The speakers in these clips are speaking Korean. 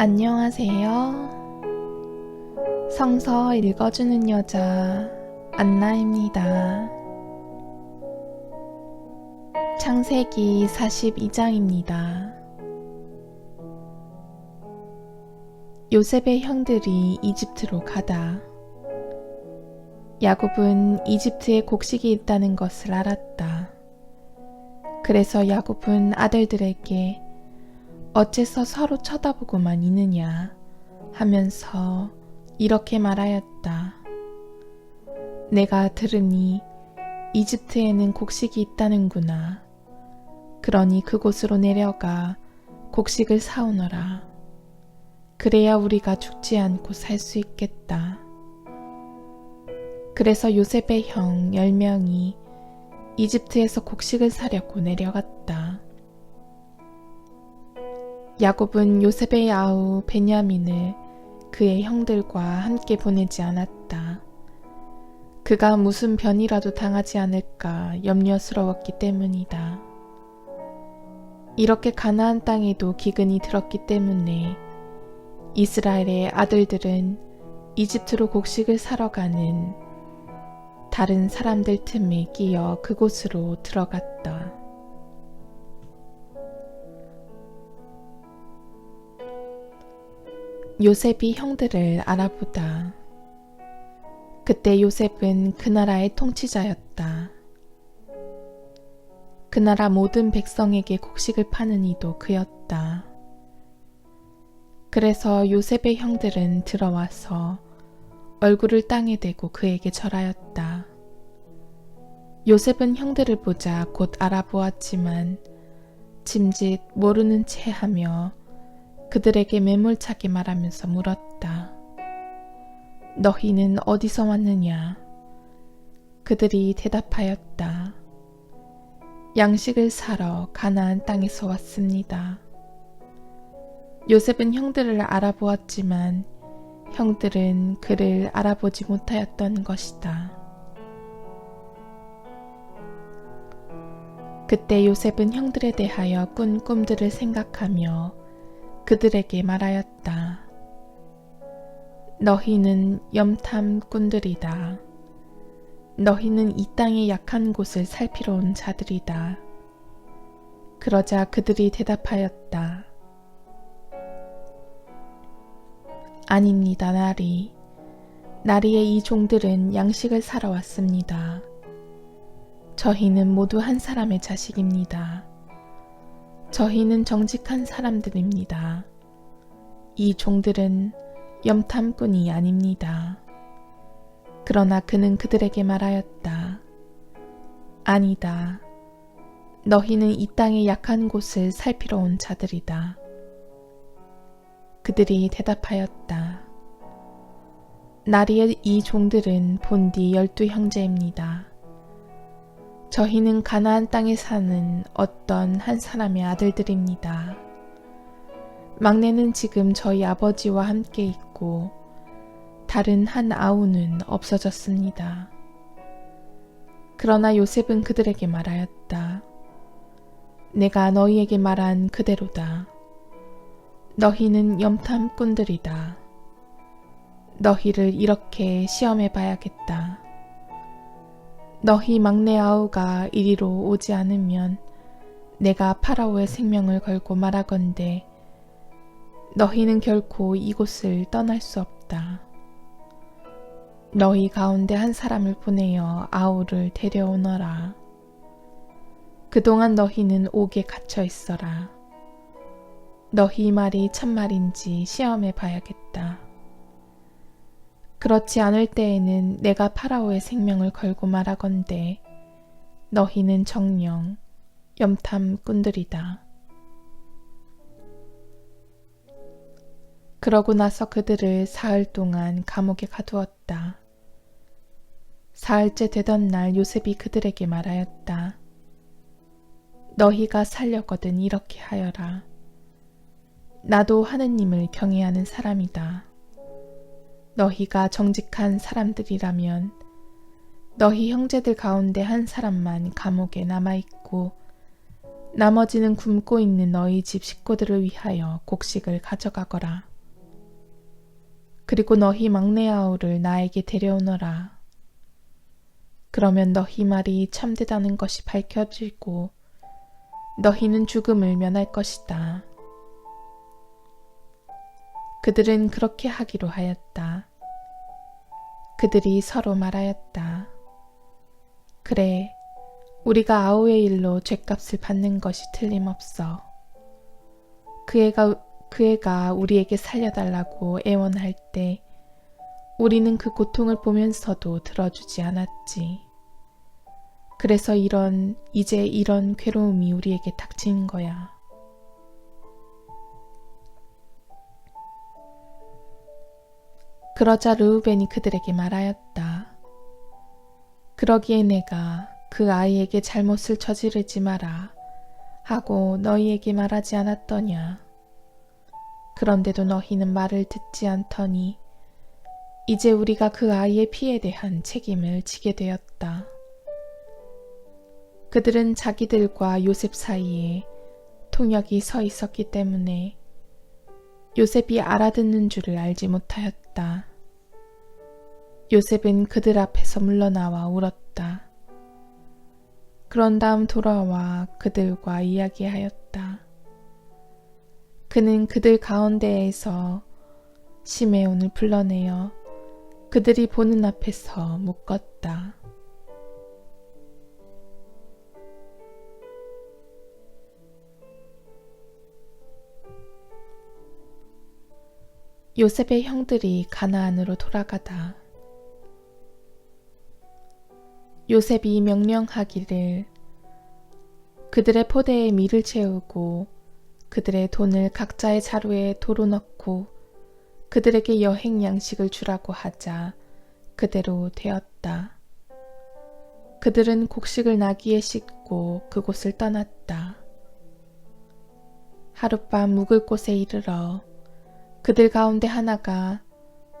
안녕하세요. 성서 읽어주는 여자 안나입니다. 창세기 42장입니다. 요셉의 형들이 이집트로 가다. 야곱은 이집트에 곡식이 있다는 것을 알았다. 그래서 야곱은 아들들에게 어째서 서로 쳐다보고만 있느냐 하면서 이렇게 말하였다. 내가 들으니 이집트에는 곡식이 있다는구나. 그러니 그곳으로 내려가 곡식을 사오너라. 그래야 우리가 죽지 않고 살 수 있겠다. 그래서 요셉의 형 10명이 이집트에서 곡식을 사려고 내려갔다. 야곱은 요셉의 아우 베냐민을 그의 형들과 함께 보내지 않았다. 그가 무슨 변이라도 당하지 않을까 염려스러웠기 때문이다. 이렇게 가나안 땅에도 기근이 들었기 때문에 이스라엘의 아들들은 이집트로 곡식을 사러 가는 다른 사람들 틈에 끼어 그곳으로 들어갔다. 요셉이 형들을 알아보다. 그때 요셉은 그 나라의 통치자였다. 그 나라 모든 백성에게 곡식을 파는 이도 그였다. 그래서 요셉의 형들은 들어와서 얼굴을 땅에 대고 그에게 절하였다. 요셉은 형들을 보자 곧 알아보았지만 짐짓 모르는 채 하며 그들에게 매몰차게 말하면서 물었다. 너희는 어디서 왔느냐? 그들이 대답하였다. 양식을 사러 가나안 땅에서 왔습니다. 요셉은 형들을 알아보았지만 형들은 그를 알아보지 못하였던 것이다. 그때 요셉은 형들에 대하여 꾼 꿈들을 생각하며 그들에게 말하였다. 너희는 염탐꾼들이다. 너희는 이 땅의 약한 곳을 살피러 온 자들이다. 그러자 그들이 대답하였다. 아닙니다, 나리. 나리의 이 종들은 양식을 사러 왔습니다. 저희는 모두 한 사람의 자식입니다. 저희는 정직한 사람들입니다. 이 종들은 염탐꾼이 아닙니다. 그러나 그는 그들에게 말하였다. 아니다. 너희는 이 땅의 약한 곳을 살피러 온 자들이다. 그들이 대답하였다. 나리의 이 종들은 본디 12형제입니다. 저희는 가나안 땅에 사는 어떤 한 사람의 아들들입니다. 막내는 지금 저희 아버지와 함께 있고 다른 한 아우는 없어졌습니다. 그러나 요셉은 그들에게 말하였다. 내가 너희에게 말한 그대로다. 너희는 염탐꾼들이다. 너희를 이렇게 시험해 봐야겠다. 너희 막내 아우가 이리로 오지 않으면 내가 파라오의 생명을 걸고 말하건대 너희는 결코 이곳을 떠날 수 없다. 너희 가운데 한 사람을 보내어 아우를 데려오너라. 그동안 너희는 옥에 갇혀 있어라. 너희 말이 참말인지 시험해 봐야겠다. 그렇지 않을 때에는 내가 파라오의 생명을 걸고 말하건대 너희는 정녕 염탐꾼들이다. 그러고 나서 그들을 사흘 동안 감옥에 가두었다. 사흘째 되던 날 요셉이 그들에게 말하였다. 너희가 살려거든 이렇게 하여라. 나도 하느님을 경외하는 사람이다. 너희가 정직한 사람들이라면 너희 형제들 가운데 한 사람만 감옥에 남아있고 나머지는 굶고 있는 너희 집 식구들을 위하여 곡식을 가져가거라. 그리고 너희 막내 아우를 나에게 데려오너라. 그러면 너희 말이 참되다는 것이 밝혀지고 너희는 죽음을 면할 것이다. 그들은 그렇게 하기로 하였다. 그들이 서로 말하였다. 그래, 우리가 아우의 일로 죗값을 받는 것이 틀림없어. 그 애가 우리에게 살려달라고 애원할 때 우리는 그 고통을 보면서도 들어주지 않았지. 그래서 이제 이런 괴로움이 우리에게 닥친 거야. 그러자 르우벤이 그들에게 말하였다. 그러기에 내가 그 아이에게 잘못을 저지르지 마라 하고 너희에게 말하지 않았더냐. 그런데도 너희는 말을 듣지 않더니 이제 우리가 그 아이의 피에 대한 책임을 지게 되었다. 그들은 자기들과 요셉 사이에 통역이 서 있었기 때문에 요셉이 알아듣는 줄을 알지 못하였다. 요셉은 그들 앞에서 물러나와 울었다. 그런 다음 돌아와 그들과 이야기하였다. 그는 그들 가운데에서 시메온을 불러내어 그들이 보는 앞에서 묶었다. 요셉의 형들이 가나안으로 돌아가다. 요셉이 명령하기를 그들의 포대에 밀을 채우고 그들의 돈을 각자의 자루에 도로 넣고 그들에게 여행 양식을 주라고 하자 그대로 되었다. 그들은 곡식을 나귀에 싣고 그곳을 떠났다. 하룻밤 묵을 곳에 이르러 그들 가운데 하나가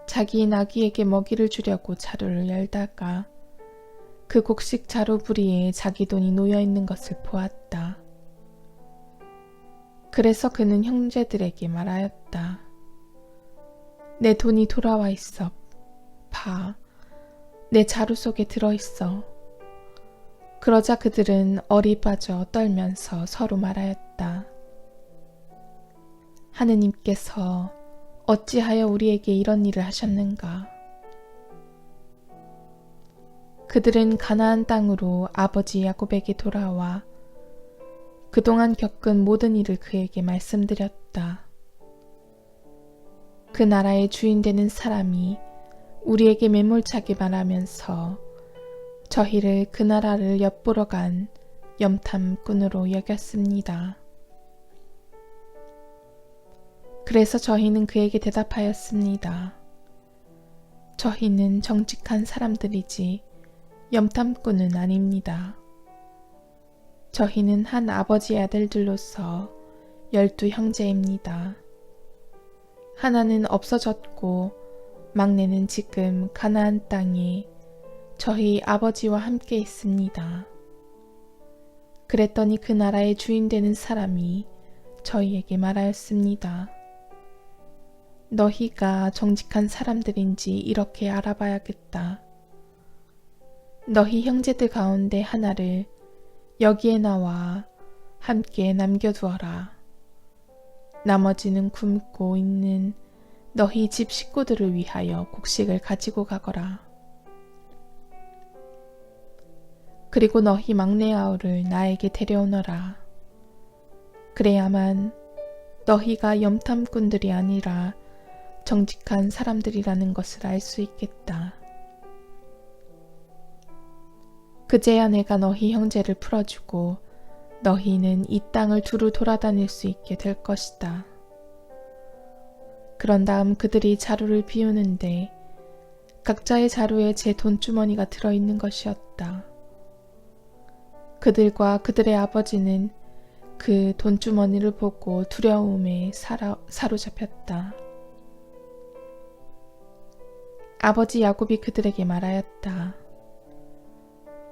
자기 나귀에게 먹이를 주려고 자루를 열다가 그 곡식 자루 부리에 자기 돈이 놓여 있는 것을 보았다. 그래서 그는 형제들에게 말하였다. 내 돈이 돌아와 있어. 봐, 내 자루 속에 들어있어. 그러자 그들은 얼이 빠져 떨면서 서로 말하였다. 하느님께서 어찌하여 우리에게 이런 일을 하셨는가? 그들은 가나안 땅으로 아버지 야곱에게 돌아와 그동안 겪은 모든 일을 그에게 말씀드렸다. 그 나라의 주인 되는 사람이 우리에게 매몰차게 말하면서 저희를 그 나라를 엿보러 간 염탐꾼으로 여겼습니다. 그래서 저희는 그에게 대답하였습니다. 저희는 정직한 사람들이지 염탐꾼은 아닙니다. 저희는 한 아버지의 아들들로서 12 형제입니다. 하나는 없어졌고 막내는 지금 가나안 땅에 저희 아버지와 함께 있습니다. 그랬더니 그 나라의 주인 되는 사람이 저희에게 말하였습니다. 너희가 정직한 사람들인지 이렇게 알아봐야겠다. 너희 형제들 가운데 하나를 여기에 나와 함께 남겨두어라. 나머지는 굶고 있는 너희 집 식구들을 위하여 곡식을 가지고 가거라. 그리고 너희 막내 아우를 나에게 데려오너라. 그래야만 너희가 염탐꾼들이 아니라 정직한 사람들이라는 것을 알 수 있겠다. 그제야 내가 너희 형제를 풀어주고 너희는 이 땅을 두루 돌아다닐 수 있게 될 것이다. 그런 다음 그들이 자루를 비우는데 각자의 자루에 제 돈주머니가 들어있는 것이었다. 그들과 그들의 아버지는 그 돈주머니를 보고 두려움에 사로잡혔다. 아버지 야곱이 그들에게 말하였다.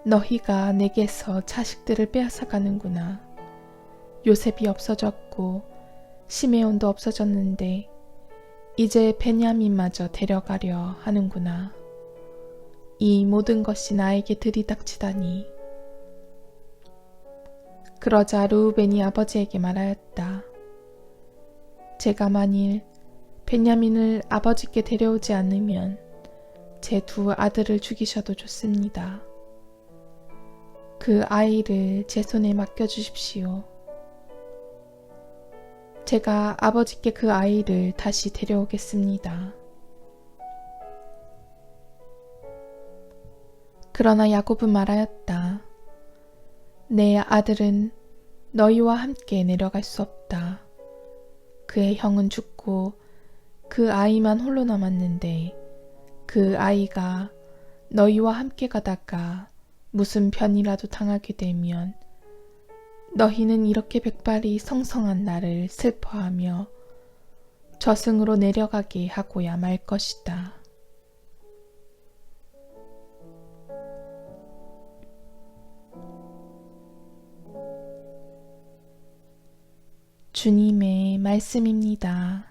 너희가 내게서 자식들을 빼앗아가는구나. 요셉이 없어졌고 시메온도 없어졌는데 이제 베냐민마저 데려가려 하는구나. 이 모든 것이 나에게 들이닥치다니. 그러자 르우벤이 아버지에게 말하였다. 제가 만일 베냐민을 아버지께 데려오지 않으면 제 두 아들을 죽이셔도 좋습니다. 그 아이를 제 손에 맡겨주십시오. 제가 아버지께 그 아이를 다시 데려오겠습니다. 그러나 야곱은 말하였다. 내 아들은 너희와 함께 내려갈 수 없다. 그의 형은 죽고 그 아이만 홀로 남았는데 그 아이가 너희와 함께 가다가 무슨 변이라도 당하게 되면 너희는 이렇게 백발이 성성한 나를 슬퍼하며 저승으로 내려가게 하고야 말 것이다. 주님의 말씀입니다.